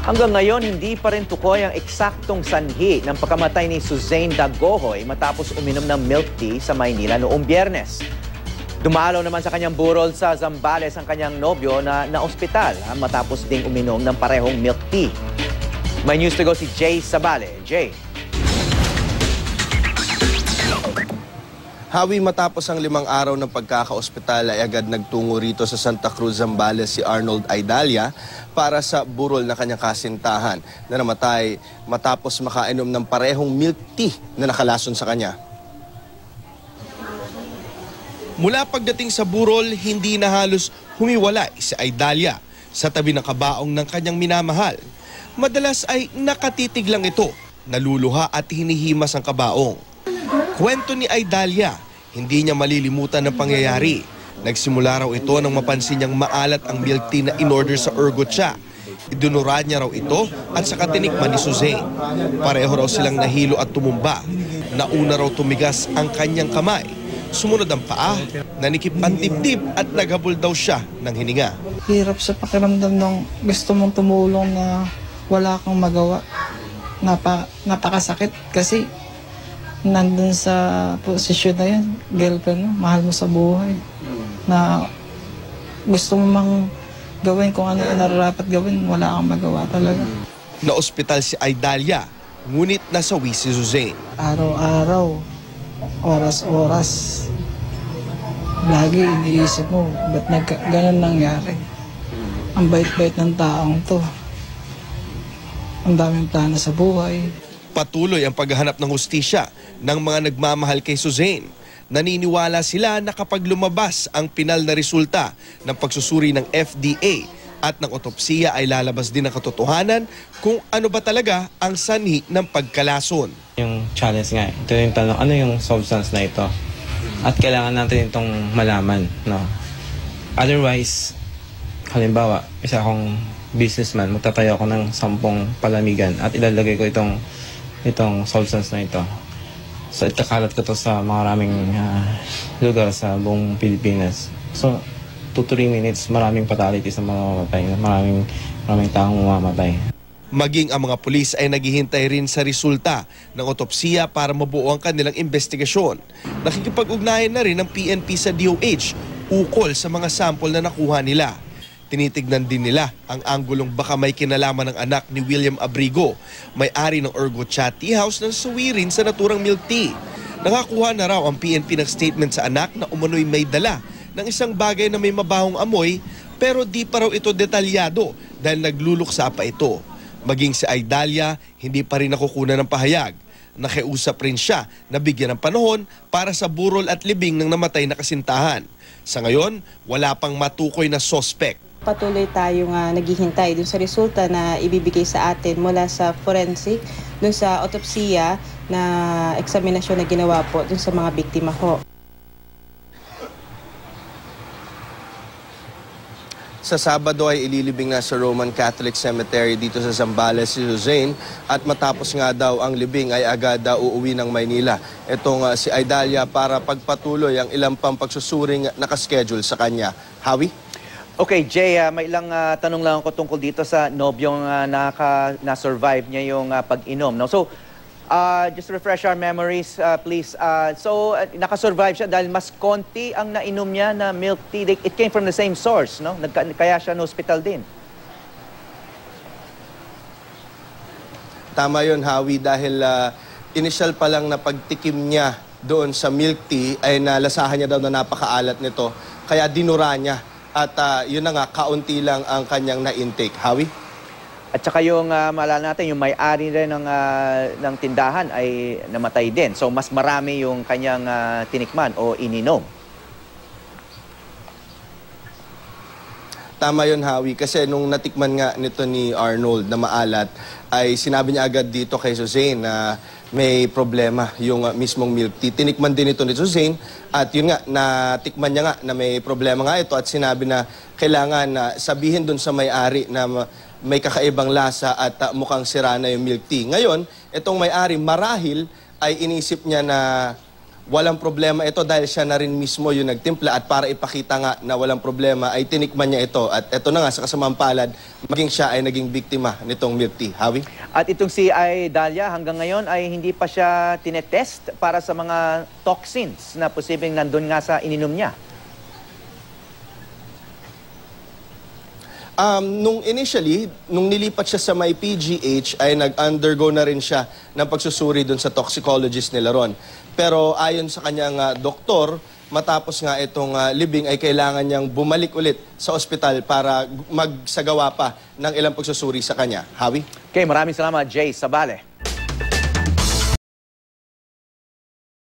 Hanggang ngayon, hindi pa rin tukoy ang eksaktong sanhi ng pagkamatay ni Suzanne Dagohoy matapos uminom ng milk tea sa Maynila noong Biyernes. Dumalaw naman sa kanyang burol sa Zambales ang kanyang nobyo na naospital matapos ding uminom ng parehong milk tea. May news to go si Jay Sabale. Jay. Hawi, matapos ang 5 araw ng pagkakaospital ay agad nagtungo rito sa Santa Cruz, Zambales si Arnold Aidalia para sa burol na kanyang kasintahan na namatay matapos makainom ng parehong milk tea na nakalason sa kanya. Mula pagdating sa burol, hindi na halos humiwalay si Aidalia sa tabi ng kabaong ng kanyang minamahal. Madalas ay nakatitig lang ito, naluluha at hinihimas ang kabaong. Kwento ni Aidalia, hindi niya malilimutan ng pangyayari. Nagsimula raw ito nang mapansin niyang maalat ang milk tea na in-order sa Ergocha. Idunura niya raw ito at saka tinikman ni Suzanne. Pareho raw silang nahilo at tumumba. Nauna raw tumigas ang kanyang kamay. Sumunod ang paa, nanikip ang dibdib at naghabol daw siya ng hininga. Hirap sa pakiramdam ng gusto mong tumulong na wala kang magawa. Napakasakit kasi nandun sa posisyon na yan, girlfriend mo, mahal mo sa buhay. Na gusto mo mang gawin kung ano yung nararapat gawin, wala kang magawa talaga. Na-ospital si Aidalia, ngunit nasawi si Suzanne. Araw-araw, oras-oras, lagi iniisip mo, ba't ganun nangyari? Ang bait-bait ng taong to. Ang daming plano sa buhay. Patuloy ang paghahanap ng hustisya ng mga nagmamahal kay Suzanne. Naniniwala sila na kapag lumabas ang pinal na resulta ng pagsusuri ng FDA at ng otopsiya ay lalabas din ang katotohanan kung ano ba talaga ang sanhi ng pagkalason. Yung challenge nga, ito yung tanong, ano yung substance na ito? At kailangan natin itong malaman, no? Otherwise, halimbawa, isa akong businessman, magtatayo ako ng 10 palamigan at ilalagay ko itong substance na ito. So, itakalat ko to sa maraming lugar sa buong Pilipinas. So, 2 to 3 minutes, maraming fatalities na mamamatay, maraming taong mamamatay. Maging ang mga pulis ay naghihintay rin sa resulta ng otopsiya para mabuo ang kanilang investigasyon. Nakikipag-ugnayan na rin ng PNP sa DOH ukol sa mga sample na nakuha nila. Tinitignan din nila ang anggulong baka may kinalaman ng anak ni William Abrigo, may-ari ng Ergocha Tea House ng suwirin sa naturang milk tea. Nakakuha na raw ang PNP ng statement sa anak na umano'y may dala ng isang bagay na may mabahong amoy pero di pa raw ito detalyado dahil nagluluksa pa ito. Maging si Aidalia, hindi pa rin nakukunan ng pahayag. Nakiusap rin siya na bigyan ng panahon para sa burol at libing ng namatay na kasintahan. Sa ngayon, wala pang matukoy na sospek. Patuloy tayong naghihintay dun sa resulta na ibibigay sa atin mula sa forensic, dun sa autopsiya na eksaminasyon na ginawa po dun sa mga biktima ko. Sa Sabado ay ililibing na sa Roman Catholic Cemetery dito sa Zambales si Suzanne at matapos nga daw ang libing ay agad uuwi ng Maynila. Itong si Aidalia para pagpatuloy ang ilang pang pagsusuring nakaschedule sa kanya. Hawi? Okay, Jay, may ilang tanong lang ako tungkol dito sa nobyong na-survive niya yung pag-inom. No? So, just refresh our memories, please. Nakasurvive siya dahil mas konti ang nainom niya na milk tea. It came from the same source, no? Kaya siya na hospital din. Tama yun, Hawi, dahil initial pa lang na pagtikim niya doon sa milk tea ay nalasahan niya daw na napakaalat nito. Kaya dinura niya. At yun na nga, kaunti lang ang kanyang na-intake. Hawi? At saka yung maalala natin, yung may-ari rin ng tindahan ay namatay din. So mas marami yung kanyang tinikman o ininom. Tama yun, Hawi, kasi nung natikman nga nito ni Arnold na maalat, ay sinabi niya agad dito kay Suzanne na may problema yung mismong milk tea. Tinikman din ito ni Suzanne at yun nga, natikman niya nga na may problema nga ito at sinabi na kailangan na sabihin dun sa may-ari na may kakaibang lasa at mukhang sira na yung milk tea. Ngayon, itong may-ari marahil ay inisip niya na walang problema ito dahil siya na rin mismo yung nagtimpla at para ipakita nga na walang problema ay tinikman niya ito. At ito na nga, sa kasamang palad, maging siya ay naging biktima nitong milk tea. Howie? At itong si Dalia hanggang ngayon ay hindi pa siya tinetest para sa mga toxins na posibleng nandun nga sa ininom niya. Nung initially, nung nilipat siya sa may PGH, ay nag-undergo na rin siya ng pagsusuri dun sa toxicologist nila ron. Pero ayon sa kanyang doktor, matapos nga itong libing ay kailangan niyang bumalik ulit sa ospital para magsagawa pa ng ilang pagsusuri sa kanya. Howie? Okay, maraming salamat, Jay Sabale.